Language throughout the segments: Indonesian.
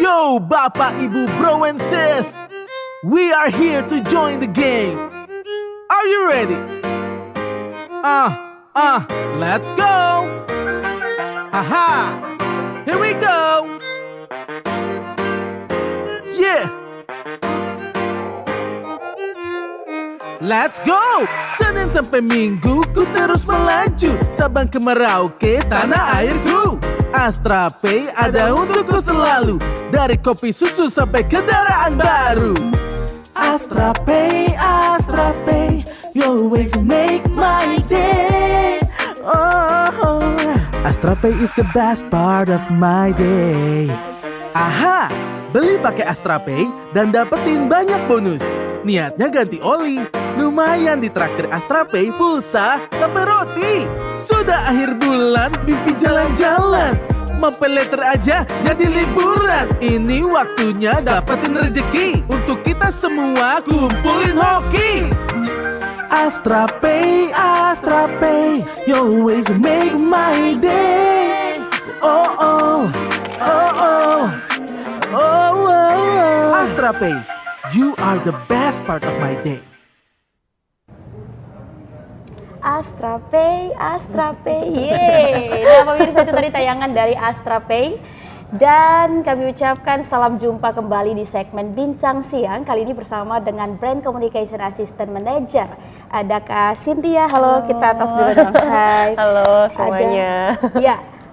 Yo, Bapak, Ibu, bro and sis, we are here to join the game. Are you ready? Let's go. Haha, here we go. Yeah. Let's go! Senin sampai Minggu ku terus melaju Sabang ke Merauke, tanah airku Astra Pay ada untukku selalu Dari kopi susu sampai kendaraan baru Astra Pay, you always make my day. Oh, Astra Pay is the best part of my day. Aha, beli pakai Astra Pay dan dapetin banyak bonus. Niatnya ganti oli, lumayan ditraktir Astra Pay pulsa sampai roti. Sudah akhir bulan, mimpi jalan-jalan. Mau pay later aja jadi liburan. Ini waktunya dapetin rezeki. Untuk kita semua kumpulin hoki. Astra Pay, you always make my day. Oh. Astra Pay, you are the best part of my day. Astra Pay, yeay. Nah pemirsa, itu tadi tayangan dari Astra Pay. Dan kami ucapkan salam jumpa kembali di segmen Bincang Siang. Kali ini bersama dengan Brand Communication Assistant Manager. Ada Kak Cynthia, halo, kita tos dulu dong. Hai. Halo semuanya.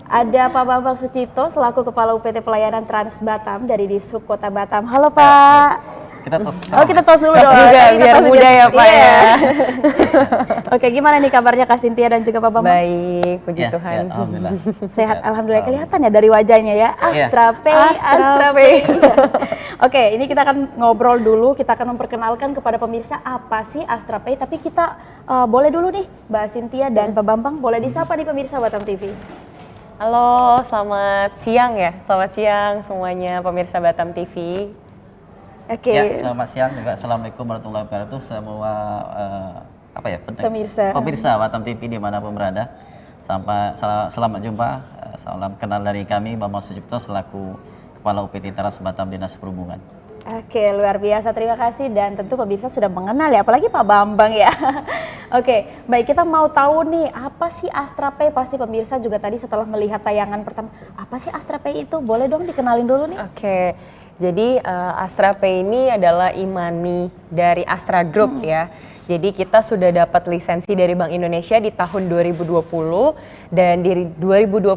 Ada Pak Bambang Sucipto selaku Kepala UPT Pelayanan Trans Batam dari Dishub Kota Batam. Halo Pak. Kita tos dulu dong. Juga biar mudah ya Pak ya. Oke, gimana nih kabarnya Kak Cynthia dan juga Pak Bambang? Baik, puji Tuhan. Alhamdulillah. Sehat, alhamdulillah. Kelihatan ya dari wajahnya ya. Astra Pay. Oke, ini kita akan ngobrol dulu. Kita akan memperkenalkan kepada pemirsa apa sih Astra Pay. Tapi kita boleh dulu nih Mbak Cynthia dan Pak Bambang boleh disapa nih pemirsa Batam TV. Halo, selamat siang ya. Selamat siang semuanya pemirsa Batam TV. Oke. Ya, selamat siang juga. Assalamualaikum warahmatullahi wabarakatuh. Semua pemirsa Batam TV dimanapun berada. Selamat jumpa. Salam kenal dari kami, Bambang Sucipto selaku Kepala UPT Trans Batam Dinas Perhubungan. Oke, luar biasa. Terima kasih dan tentu pemirsa sudah mengenal ya, apalagi Pak Bambang ya. Oke, baik, kita mau tahu nih apa sih Astra Pay? Pasti pemirsa juga tadi setelah melihat tayangan pertama, apa sih Astra Pay itu? Boleh dong dikenalin dulu nih. Oke. Jadi Astra Pay ini adalah e-money dari Astra Group ya. Jadi kita sudah dapat lisensi dari Bank Indonesia di tahun 2020 dan di 2021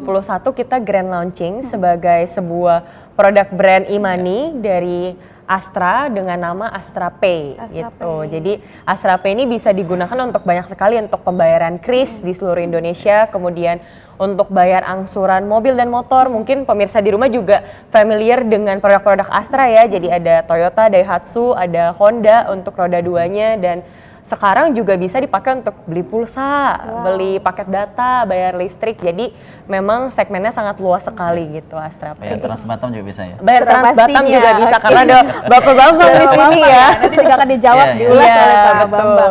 kita grand launching sebagai sebuah produk brand e-money dari Astra dengan nama Astra Pay gitu. Jadi Astra Pay ini bisa digunakan untuk banyak sekali, untuk pembayaran kris di seluruh Indonesia, kemudian untuk bayar angsuran mobil dan motor. Mungkin pemirsa di rumah juga familiar dengan produk-produk Astra ya. Jadi ada Toyota, Daihatsu, ada Honda untuk roda 2-nya, dan sekarang juga bisa dipakai untuk beli pulsa, beli paket data, bayar listrik. Jadi memang segmennya sangat luas sekali gitu Astra Pay. Bayar Trans Batam juga bisa ya? Bayar Trans Batam juga bisa karena ada Bapak Bambang di sini ya. Nanti juga akan dijawab diulas oleh Pak Bambang. Betul.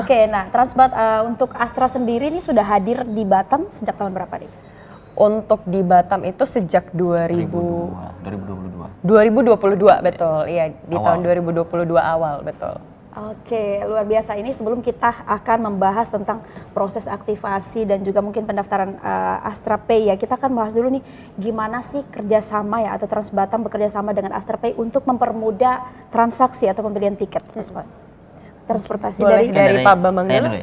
Oke, nah untuk Astra sendiri ini sudah hadir di Batam sejak tahun berapa nih? Untuk di Batam itu sejak 2022. 2022 betul. Iya, di tahun 2022 awal, betul. Oke, luar biasa. Ini sebelum kita akan membahas tentang proses aktivasi dan juga mungkin pendaftaran Astra Pay ya, kita akan bahas dulu nih gimana sih kerjasama ya atau Trans Batam bekerja sama dengan Astra Pay untuk mempermudah transaksi atau pembelian tiket transportasi. Boleh dari Pak Bambang dulu.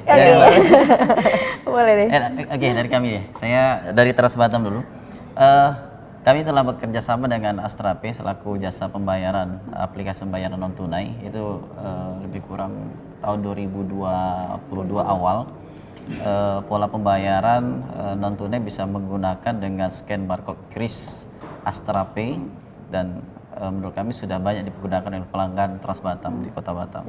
Boleh deh. Oke, dari kami ya. Saya dari Trans Batam dulu. Kami telah bekerja sama dengan Astra Pay selaku jasa pembayaran, aplikasi pembayaran non tunai itu lebih kurang tahun 2022 awal. Pola pembayaran non tunai bisa menggunakan dengan scan barcode kris Astra Pay dan menurut kami sudah banyak digunakan oleh pelanggan Trans Batam di Kota Batam.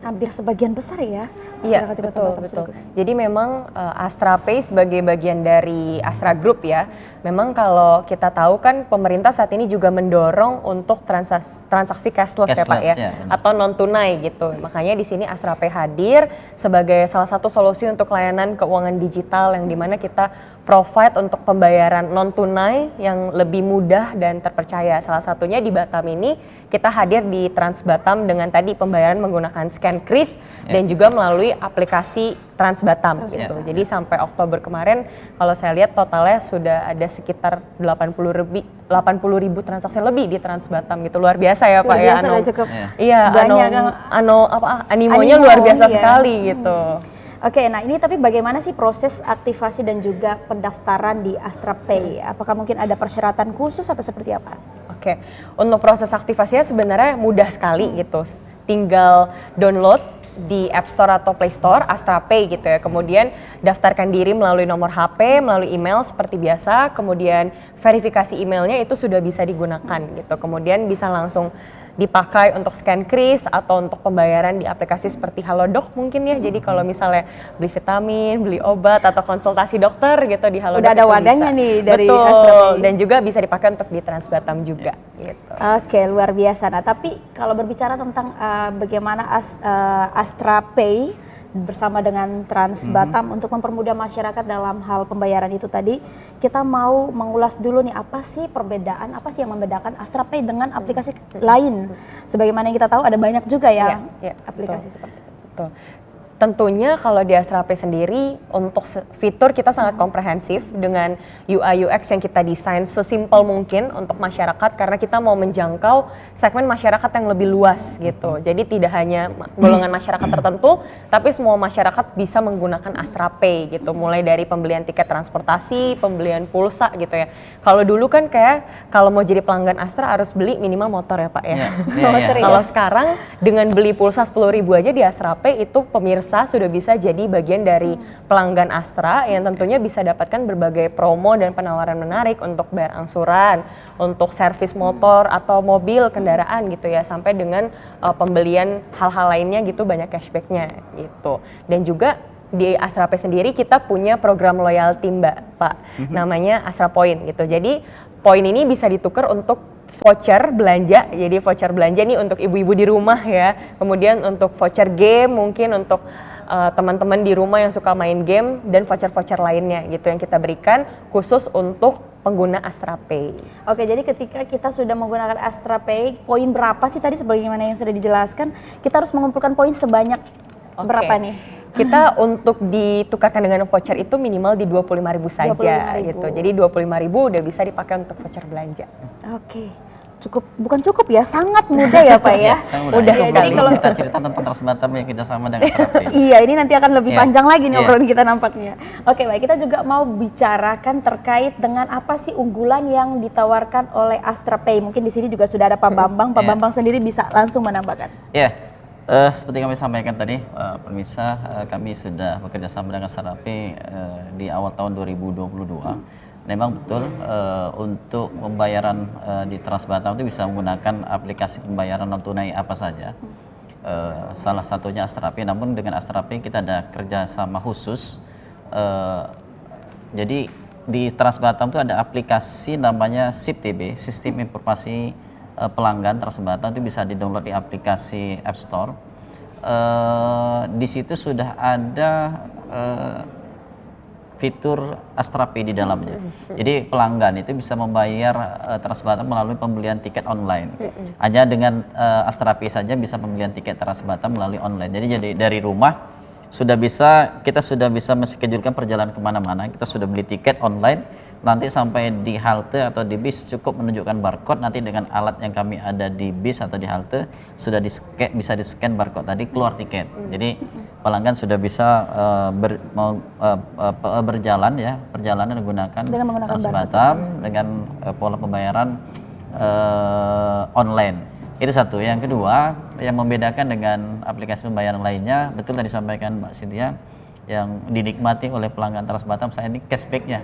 Hampir sebagian besar ya Iya, masyarakat di Kota betul, Batam betul. sudah gunakan. Jadi memang Astra Pay sebagai bagian dari Astra Group ya, memang kalau kita tahu kan pemerintah saat ini juga mendorong untuk transaksi cashless ya Pak ya, Cashless, ya, benar. atau non tunai gitu. Makanya di sini Astra Pay hadir sebagai salah satu solusi untuk layanan keuangan digital yang dimana kita provide untuk pembayaran non tunai yang lebih mudah dan terpercaya. Salah satunya di Batam ini kita hadir di Trans Batam dengan tadi pembayaran menggunakan scan kris dan juga melalui aplikasi Trans Batam gitu. Jadi sampai Oktober kemarin kalau saya lihat totalnya sudah ada sekitar 80.000 transaksi lebih di Trans Batam gitu. Luar biasa ya Pak Luar ya. biasa, udah cukup Iya, banyak animonya Animo, luar biasa iya. sekali gitu. Oke, nah ini tapi bagaimana sih proses aktivasi dan juga pendaftaran di Astra Pay? Apakah mungkin ada persyaratan khusus atau seperti apa? Oke, untuk proses aktivasinya sebenarnya mudah sekali gitu. Tinggal download di App Store atau Play Store Astra Pay gitu ya. Kemudian daftarkan diri melalui nomor HP, melalui email seperti biasa. Kemudian verifikasi emailnya itu sudah bisa digunakan gitu. Kemudian bisa langsung dipakai untuk scan kris atau untuk pembayaran di aplikasi seperti Halodoc mungkin ya. Jadi kalau misalnya beli vitamin, beli obat atau konsultasi dokter gitu di Halodoc Udah ada itu wadahnya bisa. nih dari Betul, Astra Pay. dan juga bisa dipakai untuk di Trans Batam juga gitu. Oke, luar biasa. Nah, tapi kalau berbicara tentang bagaimana Astra Pay bersama dengan Trans Batam untuk mempermudah masyarakat dalam hal pembayaran itu tadi, kita mau mengulas dulu nih apa sih perbedaan, apa sih yang membedakan Astra Pay dengan aplikasi lain. Sebagaimana yang kita tahu ada banyak juga ya Iya, aplikasi betul. seperti itu. Betul. Tentunya kalau di Astra Pay sendiri untuk fitur kita sangat komprehensif dengan UI UX yang kita desain sesimpel mungkin untuk masyarakat karena kita mau menjangkau segmen masyarakat yang lebih luas gitu. Jadi tidak hanya golongan masyarakat tertentu, tapi semua masyarakat bisa menggunakan Astra Pay gitu. Mulai dari pembelian tiket transportasi, pembelian pulsa gitu ya. Kalau dulu kan kayak kalau mau jadi pelanggan Astra harus beli minimal motor ya Pak ya. Motor ya. Kalau sekarang dengan beli pulsa 10.000 aja di Astra Pay itu pemirsa sudah bisa jadi bagian dari pelanggan Astra yang tentunya bisa dapatkan berbagai promo dan penawaran menarik untuk bayar angsuran, untuk servis motor atau mobil kendaraan gitu ya, sampai dengan pembelian hal-hal lainnya gitu banyak cashbacknya gitu. Dan juga di Astra Pay sendiri kita punya program loyalty Pak, namanya Astra Point gitu. Jadi poin ini bisa ditukar untuk voucher belanja, jadi voucher belanja nih untuk ibu-ibu di rumah ya, kemudian untuk voucher game mungkin untuk teman-teman di rumah yang suka main game dan voucher-voucher lainnya gitu yang kita berikan khusus untuk pengguna Astra Pay. Oke, jadi ketika kita sudah menggunakan Astra Pay, poin berapa sih tadi sebagaimana yang sudah dijelaskan? Kita harus mengumpulkan poin sebanyak berapa nih? Kita untuk ditukarkan dengan voucher itu minimal di 25.000 saja 25.000. gitu. Jadi 25.000 udah bisa dipakai untuk voucher belanja. Oke, bukan cukup ya, sangat mudah ya Pak ya. Udah ya, sekali. jadi kalau Kita cerita tentang Trans Batam yang kita sama dengan Astra Pay. iya, ini nanti akan lebih Iya. panjang lagi nih Iya. obrolan kita nampaknya. Oke, baik, kita juga mau bicarakan terkait dengan apa sih unggulan yang ditawarkan oleh Astra Pay. Mungkin di sini juga sudah ada Pak Bambang. Pak Iya. Bambang sendiri bisa langsung menambahkan. Ya, seperti kami sampaikan tadi, pemirsa, kami sudah bekerja sama dengan Astra Pay di awal tahun 2022. Memang betul untuk pembayaran di Trans Batam itu bisa menggunakan aplikasi pembayaran non tunai apa saja. Salah satunya Astra Pay. Namun dengan Astra Pay kita ada kerjasama khusus. Jadi di Trans Batam itu ada aplikasi namanya SIP-TB, Sistem Informasi Pelanggan Trans Batam, itu bisa di-download di aplikasi App Store. Di situ sudah ada fitur Astra Pay di dalamnya. Jadi pelanggan itu bisa membayar Trans Batam melalui pembelian tiket online. Hanya dengan Astra Pay saja bisa pembelian tiket Trans Batam melalui online. Jadi dari rumah kita sudah bisa menschedule-kan perjalanan kemana-mana. Kita sudah beli tiket online. Nanti sampai di halte atau di bis cukup menunjukkan barcode, nanti dengan alat yang kami ada di bis atau di halte sudah bisa di-scan barcode tadi, keluar tiket. Jadi pelanggan sudah bisa berjalan ya, perjalanan menggunakan Trans Batam dengan pola pembayaran online. Itu satu. Yang kedua, yang membedakan dengan aplikasi pembayaran lainnya, betul tadi disampaikan Mbak Cynthia, yang dinikmati oleh pelanggan Trans Batam saat ini cashback-nya.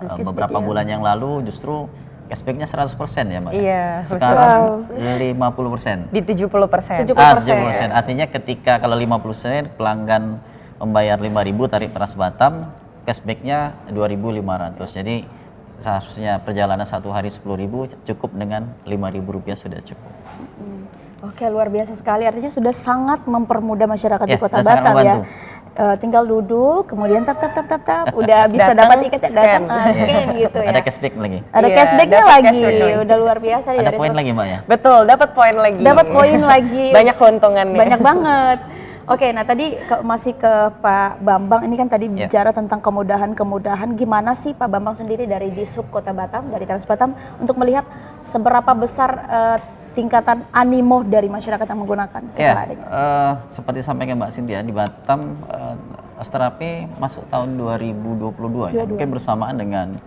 Beberapa bulan yang lalu justru cashbacknya 100% ya Mbak? Iya, Sekarang 50%. Di 70%. 70%. Artinya ketika kalau 50% pelanggan membayar 5.000 tarif Trans Batam, cashbacknya 2.500. Jadi seharusnya perjalanan satu hari 10.000 cukup dengan 5.000 rupiah sudah cukup. Oke, luar biasa sekali. Artinya sudah sangat mempermudah masyarakat di Ya, Kota dan sangat Batam ya. membantu. Tinggal duduk, kemudian tap, udah bisa Datang, dapat tiket, datang, scan. scan gitu ya. Ada cashback lagi. Ada Iya, cashbacknya dapat lagi, cashback lagi. udah luar biasa nih Ada dari poin lagi Mbak ya? Betul, dapat poin lagi. Dapat poin lagi. Banyak keuntungannya. Banyak banget. Oke, nah tadi masih ke Pak Bambang, ini kan tadi Ya. bicara tentang kemudahan-kemudahan. Gimana sih Pak Bambang sendiri dari Dishub Kota Batam, dari Trans Batam, untuk melihat seberapa besar tingkatan animo dari masyarakat yang menggunakan setelah adanya? Seperti sampaikan Mbak Cynthia, di Batam Astrape masuk tahun 2022 ya, mungkin bersamaan dengan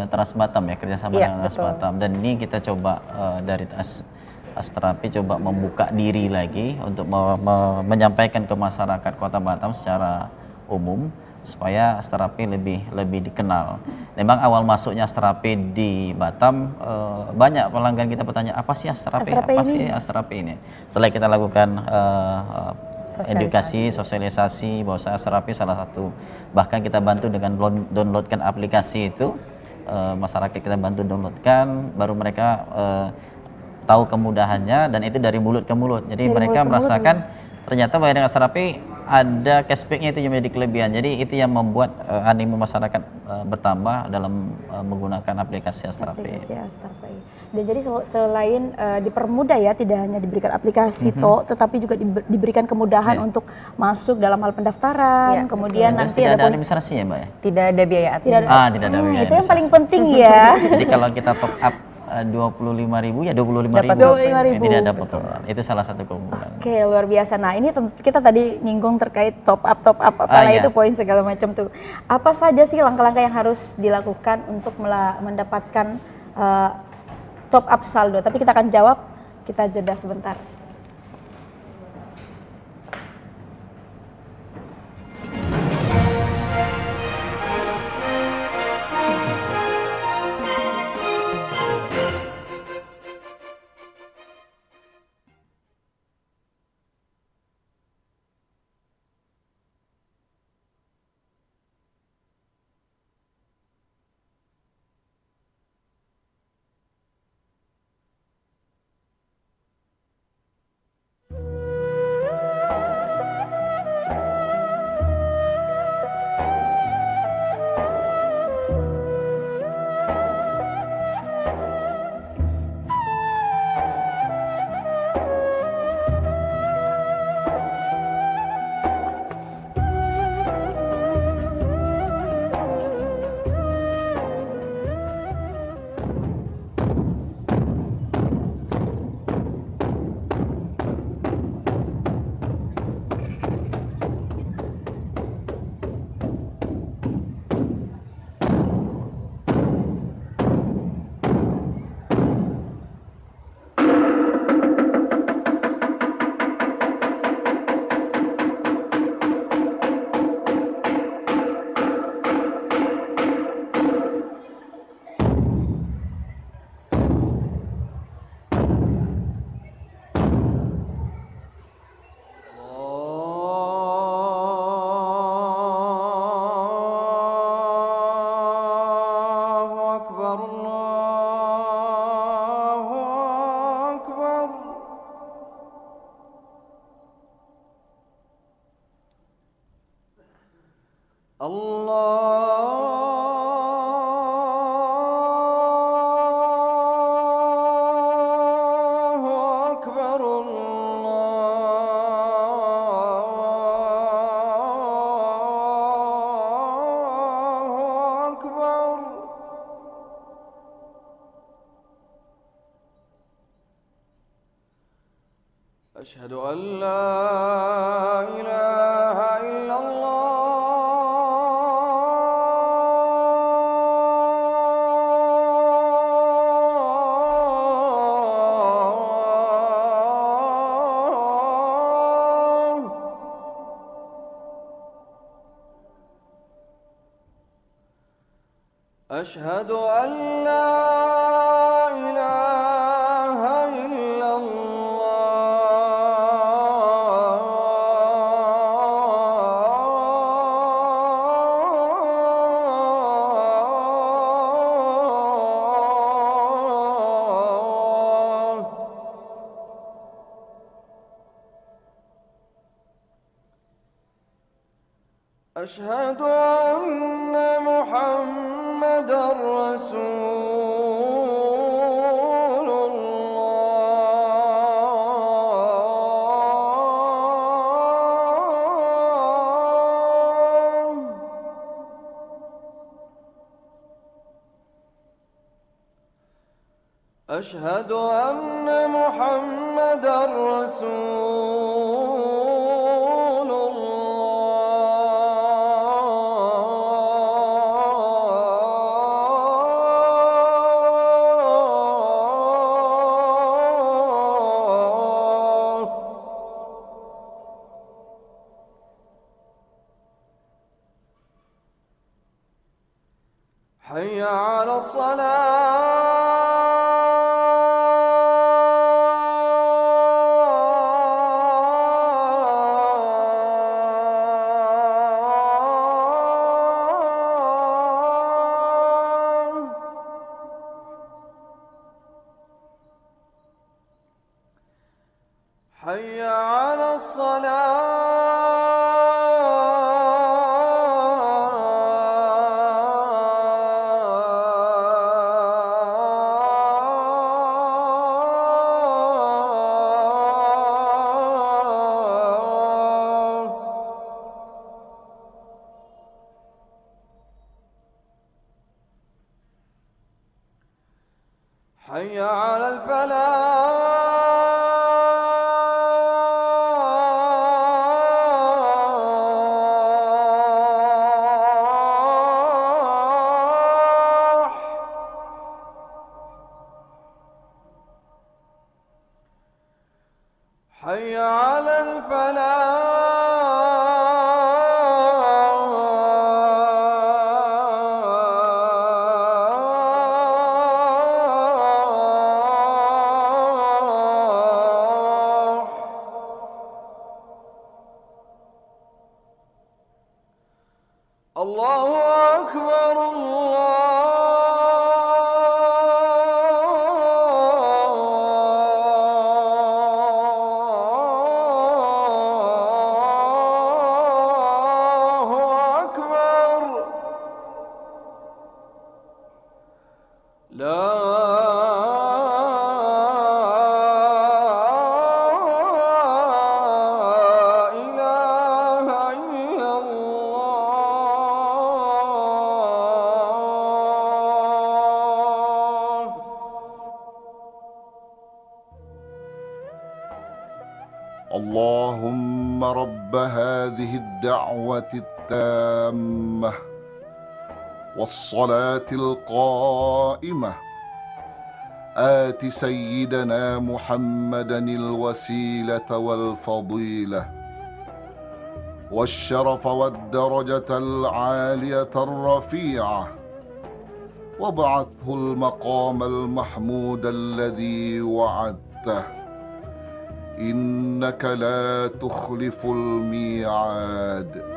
Trans Batam ya, kerjasama Iya, dengan Trans betul. Batam. Dan ini kita coba dari Astrape coba membuka diri lagi untuk menyampaikan ke masyarakat Kota Batam secara umum supaya Astrape lebih dikenal. Memang awal masuknya Astrape di Batam banyak pelanggan kita bertanya apa sih Astrape? Astrape Apa ini? sih Astrape ini? Setelah kita lakukan edukasi, Sosialisasi. sosialisasi bahwa Astrape salah satu, bahkan kita bantu dengan downloadkan aplikasi itu, masyarakat kita bantu downloadkan, baru mereka tahu kemudahannya, dan itu dari mulut ke mulut. Jadi Dari mereka mulut ke mulut, merasakan ternyata bayaran Astrape ada cashbacknya, itu yang menjadi kelebihan. Jadi itu yang membuat animo masyarakat bertambah dalam menggunakan aplikasi Astrape. Aplikasi Astrape. Dan jadi selain dipermudah ya, tidak hanya diberikan aplikasi tetapi juga diberikan kemudahan Iya. untuk masuk dalam hal pendaftaran, Iya, kemudian Dan nanti tidak ada poin- administrasi ya Mbak ya? Tidak ada biaya admin. tidak ada- Tidak ada biaya itu yang administrasi. paling penting ya. Jadi kalau kita top up 25.000 ya 25.000. Dapat 25.000. Tidak ada potongan. Itu salah satu keunggulan. Oke, luar biasa. Nah, ini kita tadi nyinggung terkait top up apalah iya. itu poin segala macam tuh. Apa saja sih langkah-langkah yang harus dilakukan untuk mendapatkan top up saldo? Tapi kita akan jawab, kita jeda sebentar. الله أكبر الله أكبر الله أكبر الله أكبر أشهد أن لا إله إلا الله أشهد أن لا أشهد أن محمدا رسول الله. أشهد أن محمدا رسول الله. حي على الصلاة. حي على الصلاة. حي على الفلاح. حي على الفلاح. الله أكبر الله أكبر. لا إله إلا الله. اللهم رب هذه الدعوة التامة والصلاة القائمة آت سيدنا محمدا الوسيلة والفضيلة والشرف والدرجة العالية الرفيعة وابعثه المقام المحمود الذي وعدته إنك لا تخلف الميعاد.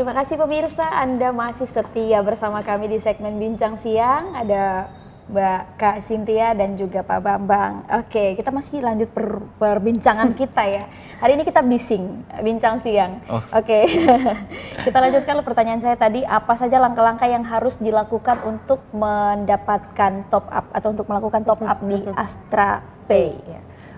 terima kasih pemirsa, Anda masih setia bersama kami di segmen Bincang Siang. Ada Mbak Kak Cynthia dan juga Pak Bambang. Oke, kita masih lanjut perbincangan kita ya. Hari ini kita bincang siang. Oke, kita lanjutkan pertanyaan saya tadi. Apa saja langkah-langkah yang harus dilakukan untuk mendapatkan top up atau untuk melakukan top up di Astra Pay?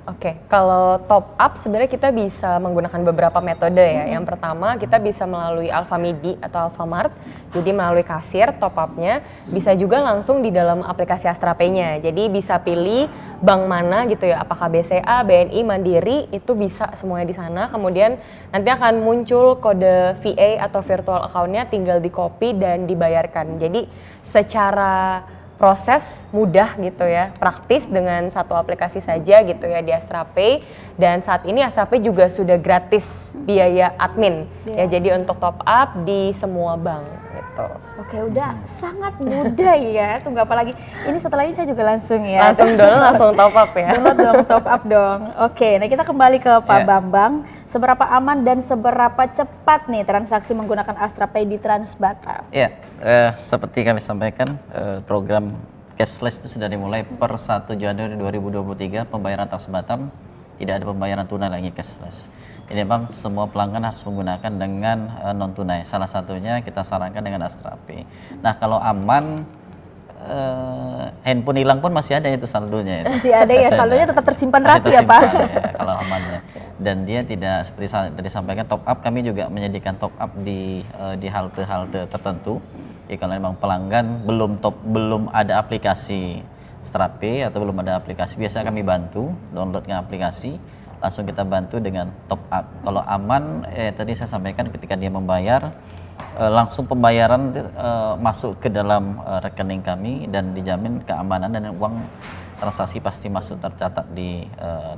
Oke, kalau top up sebenarnya kita bisa menggunakan beberapa metode ya. Yang pertama kita bisa melalui Alfamidi atau Alfamart, jadi melalui kasir top up-nya. Bisa juga langsung di dalam aplikasi Astra Pay-nya. Jadi bisa pilih bank mana gitu ya, apakah BCA, BNI, Mandiri, itu bisa semuanya di sana. Kemudian nanti akan muncul kode VA atau virtual account-nya, tinggal di copy dan dibayarkan. Jadi secara proses mudah gitu ya, praktis dengan satu aplikasi saja gitu ya di Astra Pay. Dan saat ini Astra Pay juga sudah gratis biaya admin ya, jadi untuk top up di semua bank gitu. Oke, udah sangat mudah ya. Tunggu apa lagi? Ini setelah ini saya juga langsung ya. Langsung download, langsung top up ya. Download dong, top up dong. Oke, nah kita kembali ke Pak Bambang. Seberapa aman dan seberapa cepat nih transaksi menggunakan Astra Pay di Trans Batam? Ya, seperti kami sampaikan, program cashless itu sudah dimulai per 1 Januari 2023. Pembayaran Trans Batam tidak ada pembayaran tunai lagi, cashless. Ini bang, semua pelanggan harus menggunakan dengan non tunai. Salah satunya kita sarankan dengan Astra Pay. Nah, kalau aman, handphone hilang pun masih ada itu saldonya. Masih ada ya, saldonya tetap tersimpan rapi ya Pak. Kalau amannya. Dan dia tidak seperti tadi disampaikan, top up kami juga menyediakan top up di halte-halte tertentu. Jadi kalau memang pelanggan belum ada aplikasi Astra Pay atau belum ada aplikasi, biasa kami bantu downloadnya aplikasi, langsung kita bantu dengan top up. Kalau aman, tadi saya sampaikan ketika dia membayar, langsung pembayaran masuk ke dalam rekening kami dan dijamin keamanan dan uang transaksi pasti masuk tercatat di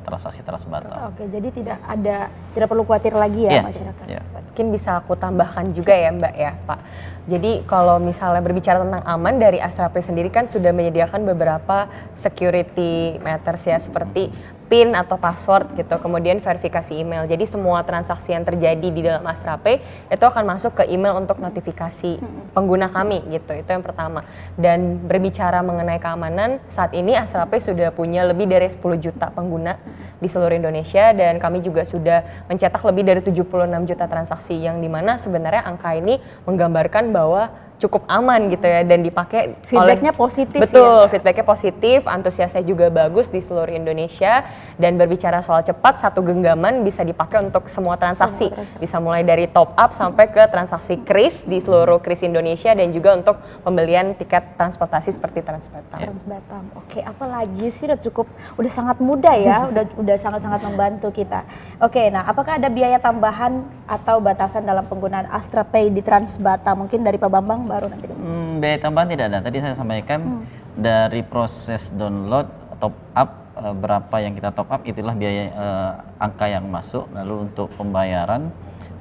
transaksi Trans Batam. Oke, jadi tidak perlu khawatir lagi ya masyarakat. Mungkin bisa aku tambahkan juga ya Mbak ya Pak. Jadi kalau misalnya berbicara tentang aman, dari Astra Pay sendiri kan sudah menyediakan beberapa security matters ya, seperti PIN atau password gitu, kemudian verifikasi email. Jadi semua transaksi yang terjadi di dalam Astra Pay itu akan masuk ke email untuk notifikasi pengguna kami gitu. Itu yang pertama. Dan berbicara mengenai keamanan, saat ini Astra Pay sudah punya lebih dari 10 juta pengguna di seluruh Indonesia, dan kami juga sudah mencetak lebih dari 76 juta transaksi, yang dimana sebenarnya angka ini menggambarkan bahwa cukup aman gitu ya, dan dipakai feedbacknya positif. Betul, feedbacknya positif, antusiasnya juga bagus di seluruh Indonesia. Dan berbicara soal cepat, satu genggaman bisa dipakai untuk semua transaksi. Bisa mulai dari top up sampai ke transaksi kris di seluruh kris Indonesia, dan juga untuk pembelian tiket transportasi seperti Trans Batam. Trans Batam. Oke, apalagi sih udah sangat mudah ya, udah sangat-sangat membantu kita. Oke, nah apakah ada biaya tambahan atau batasan dalam penggunaan Astra Pay di Trans Batam? Mungkin dari Pak Bambang baru nanti. Biaya tambahan tidak ada. Tadi saya sampaikan dari proses download, top up, berapa yang kita top up, itulah biaya angka yang masuk. Lalu untuk pembayaran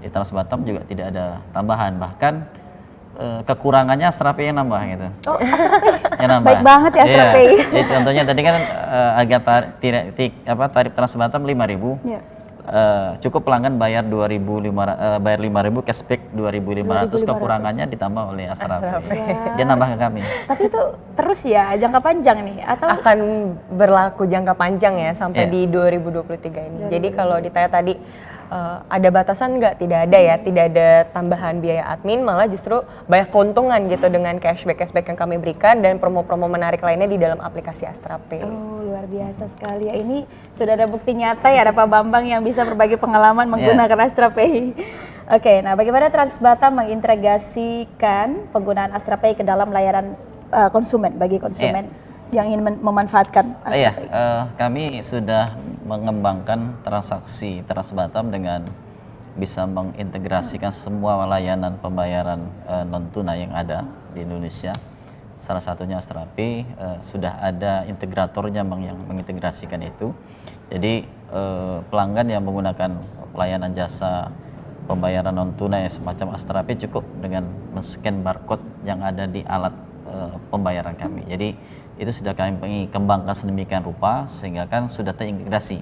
di Trans Batam juga tidak ada tambahan. Bahkan kekurangannya Astra Pay yang nambah gitu. Oh, yang nambah. Baik banget ya Astra Pay. Jadi contohnya tadi kan harga tarif Trans Batam 5.000. Yeah. Cukup pelanggan bayar 5.000, cashback 2.500, kekurangannya ditambah oleh Astra Pay. Dia nambah ke kami. Tapi itu terus ya jangka panjang nih atau akan berlaku jangka panjang ya sampai di 2023 ini. Jadi kalau ditanya tadi ada batasan nggak? Tidak ada ya, tidak ada tambahan biaya admin, malah justru banyak keuntungan gitu dengan cashback yang kami berikan dan promo-promo menarik lainnya di dalam aplikasi Astra Pay. Oh, luar biasa sekali ya. Ini sudah ada bukti nyata ya, ada Pak Bambang yang bisa berbagi pengalaman menggunakan Astra Pay. Oke, nah bagaimana Trans Batam mengintegrasikan penggunaan Astra Pay ke dalam layanan konsumen, bagi konsumen yang ingin memanfaatkan Astra Pay? Kami sudah mengembangkan transaksi Trans Batam dengan bisa mengintegrasikan semua layanan pembayaran non tunai yang ada di Indonesia. Salah satunya Astra Pay, sudah ada integratornya yang mengintegrasikan itu. Jadi pelanggan yang menggunakan layanan jasa pembayaran non tunai semacam Astra Pay cukup dengan men-scan barcode yang ada di alat pembayaran kami. Jadi itu sudah kami kembangkan sedemikian rupa sehingga kan sudah terintegrasi.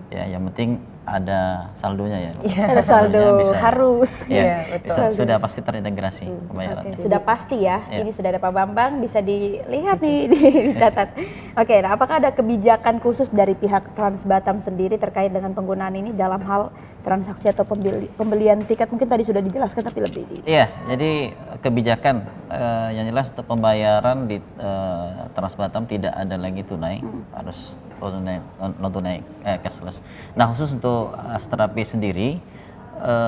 Ya, yang penting ada saldonya ya. Ada saldo bisa, harus. ya, bisa, sudah pasti terintegrasi pembayarannya. Sudah pasti ya. Ya. Ini sudah ada Pak Bambang, bisa dilihat nih, dicatat. Oke, nah apakah ada kebijakan khusus dari pihak Trans Batam sendiri terkait dengan penggunaan ini dalam hal transaksi atau pembelian tiket? Mungkin tadi sudah dijelaskan tapi lebih di. Iya, jadi kebijakan yang jelas untuk pembayaran di Trans Batam tidak ada lagi tunai, harus non tunai, cashless. Nah, khusus untuk Astra Pay sendiri,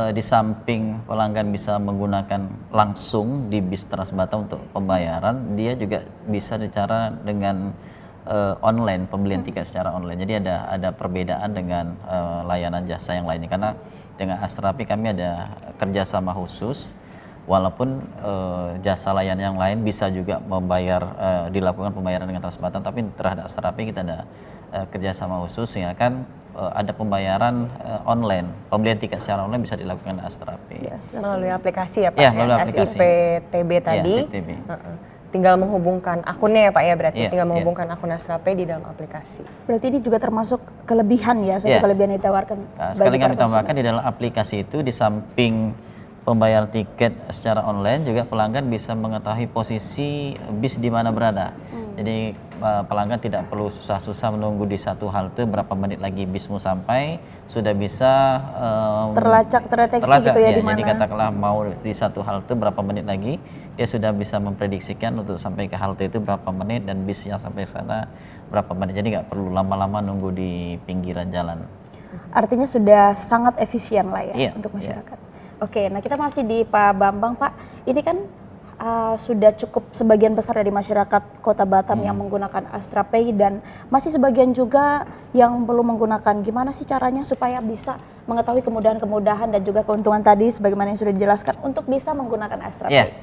di samping pelanggan bisa menggunakan langsung di bis Trans Batam untuk pembayaran, dia juga bisa bicara dengan online, pembelian tiket secara online. Jadi ada perbedaan dengan layanan jasa yang lainnya, karena dengan Astra Pay kami ada kerjasama khusus, walaupun jasa layanan yang lain bisa juga dilakukan pembayaran dengan Trans Batam, tapi terhadap Astra Pay kita ada kerjasama khusus sehingga kan ada pembayaran online, pembelian tiket secara online bisa dilakukan Astra Pay. Melalui aplikasi ya Pak? Ya, melalui aplikasi. SIPTB tadi. Ya, SIPTB. Tinggal menghubungkan akunnya ya Pak ya, berarti Iya, tinggal iya. menghubungkan akun Astra Pay di dalam aplikasi. Berarti ini juga termasuk kelebihan ya, satu Iya. kelebihan yang ditawarkan. Nah, bagi sekali para kami tambahkan konsumen. di dalam aplikasi itu, di samping pembayaran tiket secara online, juga pelanggan bisa mengetahui posisi bis di mana berada. Jadi pelanggan tidak perlu susah-susah menunggu di satu halte berapa menit lagi bismu sampai, sudah bisa terdeteksi gitu ya, di mana. Jadi katakanlah mau di satu halte berapa menit lagi, dia sudah bisa memprediksikan untuk sampai ke halte itu berapa menit dan bis yang sampai sana berapa menit. Jadi nggak perlu lama-lama nunggu di pinggiran jalan. Artinya sudah sangat efisien lah ya Iya, untuk iya. masyarakat. Oke, nah kita masih di Pak Bambang Pak. Ini kan sudah cukup sebagian besar dari masyarakat Kota Batam yang menggunakan Astra Pay dan masih sebagian juga yang belum menggunakan. Gimana sih caranya supaya bisa mengetahui kemudahan-kemudahan dan juga keuntungan tadi sebagaimana yang sudah dijelaskan untuk bisa menggunakan Astra Ya, Pay?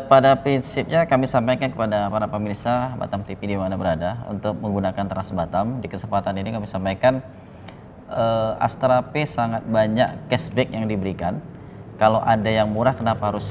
pada prinsipnya kami sampaikan kepada para pemirsa Batam TV di mana berada untuk menggunakan Trans Batam. Di kesempatan ini kami sampaikan Astra Pay sangat banyak cashback yang diberikan. Kalau ada yang murah, kenapa harus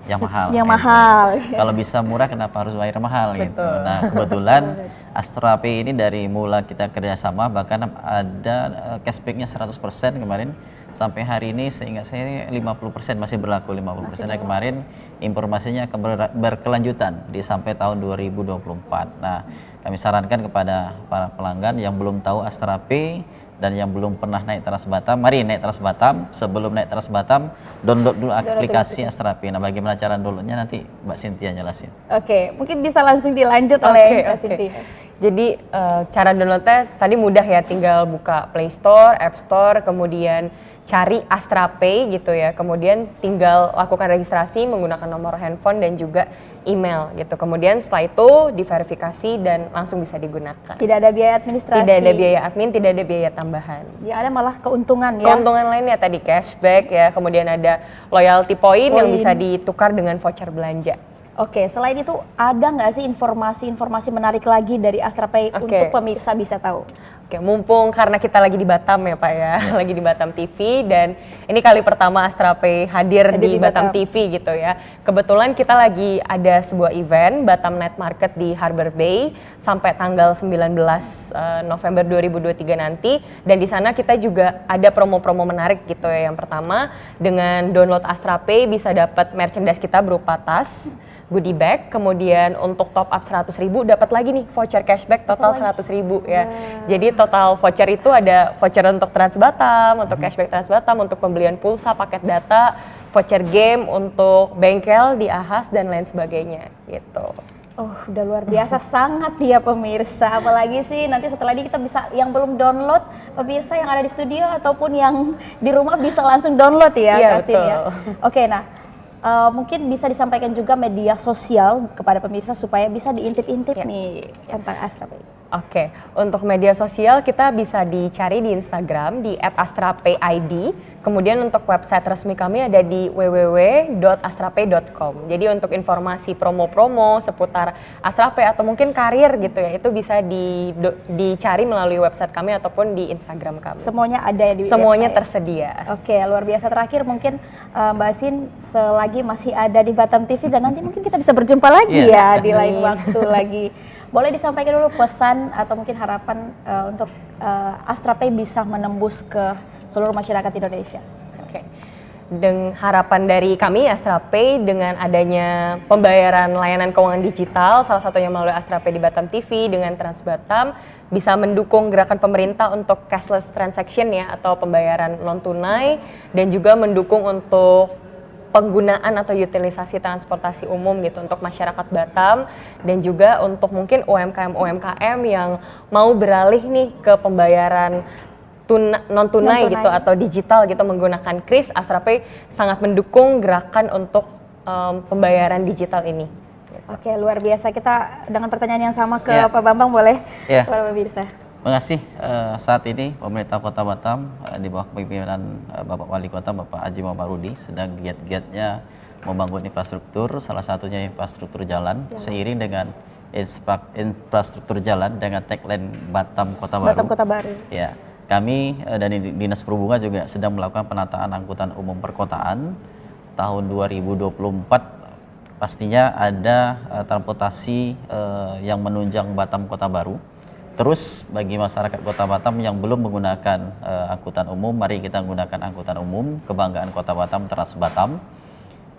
yang mahal? Yang gitu. mahal. Kalau bisa murah, kenapa harus bayar mahal gitu. Nah, kebetulan Astra Pay ini dari mula kita kerjasama bahkan ada cashbacknya 100% kemarin. Sampai hari ini seingat saya 50% masih berlaku 50%. Dan kemarin informasinya akan berkelanjutan di sampai tahun 2024. Nah, kami sarankan kepada para pelanggan yang belum tahu Astra Pay dan yang belum pernah naik Trans Batam, mari naik Trans Batam. Sebelum naik Trans Batam, download dulu aplikasi Astra Pay. Nah, bagaimana cara downloadnya nanti Mbak Cynthia jelasin. Oke, mungkin bisa langsung dilanjut oleh Mbak Cynthia. Jadi cara downloadnya tadi mudah ya, tinggal buka Play Store, App Store, kemudian cari Astra Pay gitu ya, kemudian tinggal lakukan registrasi menggunakan nomor handphone dan juga email gitu. Kemudian setelah itu diverifikasi dan langsung bisa digunakan. Tidak ada biaya administrasi. Tidak ada biaya admin, tidak ada biaya tambahan. Yang ada malah keuntungan ya. Keuntungan lainnya tadi cashback ya, kemudian ada loyalty point yang bisa ditukar dengan voucher belanja. Oke, selain itu ada nggak sih informasi-informasi menarik lagi dari Astra Pay untuk pemirsa bisa tahu? Oke, mumpung karena kita lagi di Batam ya Pak ya, lagi di Batam TV dan ini kali pertama Astra Pay hadir di Batam TV gitu ya. Kebetulan kita lagi ada sebuah event Batam Night Market di Harbor Bay sampai tanggal 19 November 2023 nanti, dan di sana kita juga ada promo-promo menarik gitu ya. Yang pertama, dengan download Astra Pay bisa dapat merchandise kita berupa tas, goodie bag, kemudian untuk top up 100.000 dapat lagi nih voucher cashback total 100.000 ya. Jadi total voucher itu ada voucher untuk Trans Batam, untuk cashback Trans Batam, untuk pembelian pulsa, paket data, voucher game, untuk bengkel di Ahas dan lain sebagainya gitu. Oh, udah luar biasa sangat ya pemirsa. Apalagi sih nanti setelah ini kita bisa, yang belum download, pemirsa yang ada di studio ataupun yang di rumah bisa langsung download ya, Iya, Kasin ya. betul. Oke, nah mungkin bisa disampaikan juga media sosial kepada pemirsa supaya bisa diintip-intip nih tentang Astra Pay. Oke, untuk media sosial kita bisa dicari di Instagram di @astrapay.id. Kemudian untuk website resmi kami ada di www.astrapay.com. Jadi untuk informasi promo-promo seputar Astrapay atau mungkin karir gitu ya, itu bisa dicari melalui website kami ataupun di Instagram kami. Semuanya ada ya di Semuanya website? tersedia. Oke, luar biasa. Terakhir mungkin Mbak Sin selagi masih ada di Batam TV dan nanti mungkin kita bisa berjumpa lagi ya di lain waktu lagi. Boleh disampaikan dulu pesan atau mungkin harapan untuk Astrapay bisa menembus ke seluruh masyarakat Indonesia. Oke. Dan harapan dari kami Astrapay dengan adanya pembayaran layanan keuangan digital, salah satunya melalui Astrapay di Batam TV dengan Trans Batam, bisa mendukung gerakan pemerintah untuk cashless transaction ya atau pembayaran non tunai, dan juga mendukung untuk penggunaan atau utilisasi transportasi umum gitu untuk masyarakat Batam, dan juga untuk mungkin UMKM yang mau beralih nih ke pembayaran non tunai gitu atau digital gitu menggunakan kris. Astrapay sangat mendukung gerakan untuk pembayaran digital ini. Oke, luar biasa. Kita dengan pertanyaan yang sama ke Pak Bambang boleh? Para pemirsa. Terima kasih. Saat ini pemerintah Kota Batam di bawah kepemimpinan Bapak Wali Kota Bapak Haji Muhammad Rudi sedang giat-giatnya membangun infrastruktur, salah satunya infrastruktur jalan. Seiring dengan infrastruktur jalan dengan tagline Batam Kota Baru. Batam Kota Baru. Ya, kami dari Dinas Perhubungan juga sedang melakukan penataan angkutan umum perkotaan tahun 2024. Pastinya ada transportasi yang menunjang Batam Kota Baru. Terus bagi masyarakat Kota Batam yang belum menggunakan angkutan umum, mari kita menggunakan angkutan umum kebanggaan Kota Batam, Trans Batam.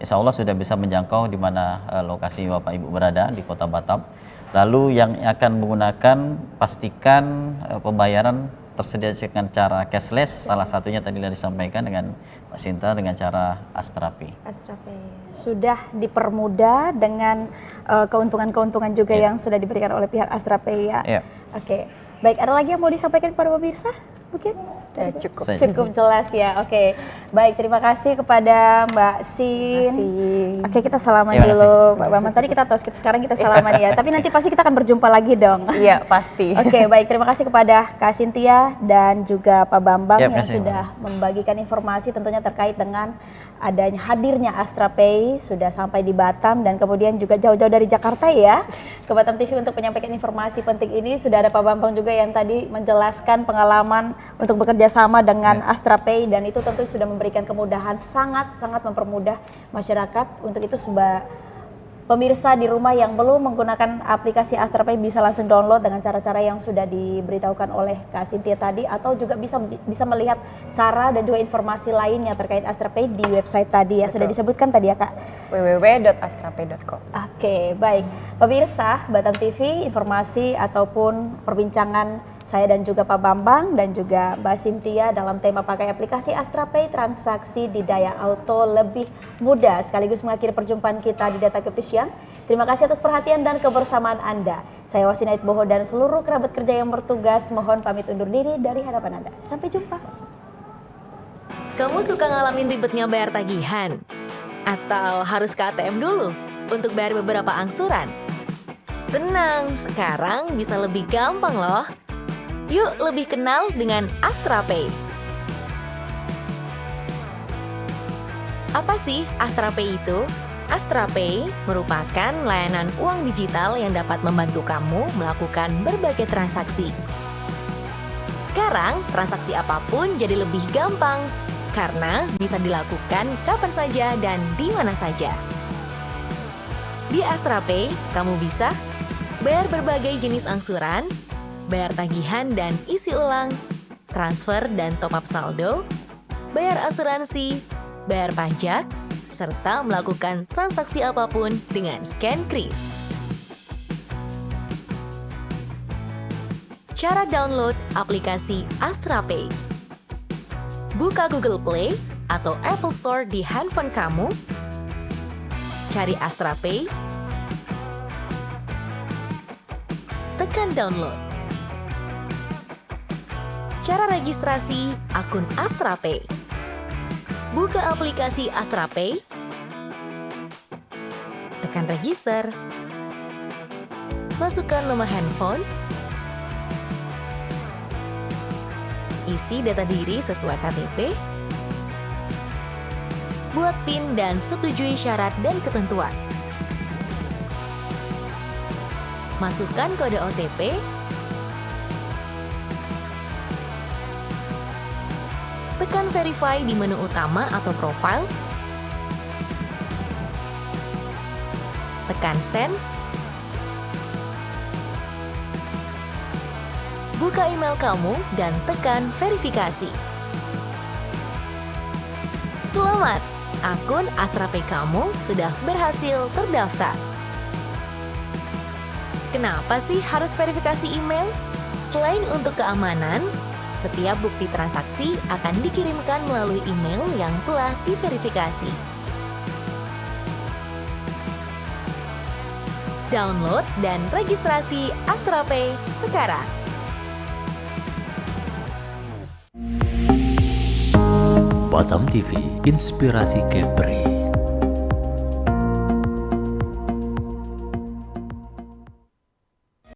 Insya Allah sudah bisa menjangkau di mana lokasi Bapak Ibu berada di Kota Batam. Lalu yang akan menggunakan pastikan pembayaran tersedia dengan cara cashless, salah satunya tadi sudah disampaikan dengan Mbak Sinta dengan cara Astrapay. Astrapay sudah dipermudah dengan keuntungan-keuntungan juga yang sudah diberikan oleh pihak Astrapay ya. Oke, baik, ada lagi yang mau disampaikan kepada pemirsa? Mungkin cukup jelas ya. Oke, baik, terima kasih kepada Mbak Sin. Oke, kita salaman dulu Mbak Bambang. Tadi kita tos, sekarang kita salaman ya. Tapi nanti pasti kita akan berjumpa lagi dong. Iya, pasti. Oke, baik, terima kasih kepada Kak Cynthia dan juga Pak Bambang yang sudah membagikan informasi tentunya terkait dengan adanya hadirnya Astrapay sudah sampai di Batam dan kemudian juga jauh-jauh dari Jakarta ya ke Batam TV untuk menyampaikan informasi penting ini. Sudah ada Pak Bambang juga yang tadi menjelaskan pengalaman untuk bekerja sama dengan Astrapay dan itu tentu sudah memberikan kemudahan, sangat mempermudah masyarakat. Untuk itu pemirsa di rumah yang belum menggunakan aplikasi Astrapay bisa langsung download dengan cara-cara yang sudah diberitahukan oleh Kak Cynthia tadi, atau juga bisa melihat cara dan juga informasi lainnya terkait Astrapay di website tadi ya. Sudah disebutkan tadi ya Kak, www.astrapay.com. Oke, baik. Pemirsa Batam TV, informasi ataupun perbincangan saya dan juga Pak Bambang dan juga Mbak Cynthia dalam tema pakai aplikasi Astrapay, transaksi di daya auto lebih mudah, sekaligus mengakhiri perjumpaan kita di Data Kepolisian. Terima kasih atas perhatian dan kebersamaan Anda. Saya Wasinait Boho dan seluruh kerabat kerja yang bertugas mohon pamit undur diri dari hadapan Anda. Sampai jumpa. Kamu suka ngalamin ribetnya bayar tagihan? Atau harus ke ATM dulu untuk bayar beberapa angsuran? Tenang, sekarang bisa lebih gampang loh. Yuk lebih kenal dengan Astrapay. Apa sih Astrapay itu? Astrapay merupakan layanan uang digital yang dapat membantu kamu melakukan berbagai transaksi. Sekarang, transaksi apapun jadi lebih gampang karena bisa dilakukan kapan saja dan di mana saja. Di Astrapay, kamu bisa bayar berbagai jenis angsuran, bayar tagihan dan isi ulang, transfer dan top up saldo, bayar asuransi, bayar pajak, serta melakukan transaksi apapun dengan scan kris. Cara download aplikasi Astrapay. Buka Google Play atau Apple Store di handphone kamu, cari Astrapay, tekan download. Cara registrasi akun Astrapay. Buka aplikasi Astrapay, tekan register, masukkan nomor handphone, isi data diri sesuai KTP, buat PIN dan setujui syarat dan ketentuan. Masukkan kode OTP, tekan verify di menu utama atau profile, tekan send, buka email kamu dan tekan verifikasi. Selamat, akun AstraPay kamu sudah berhasil terdaftar. Kenapa sih harus verifikasi email? Selain untuk keamanan, setiap bukti transaksi akan dikirimkan melalui email yang telah diverifikasi. Download dan registrasi AstraPay sekarang. Batam TV, inspirasi Kepri.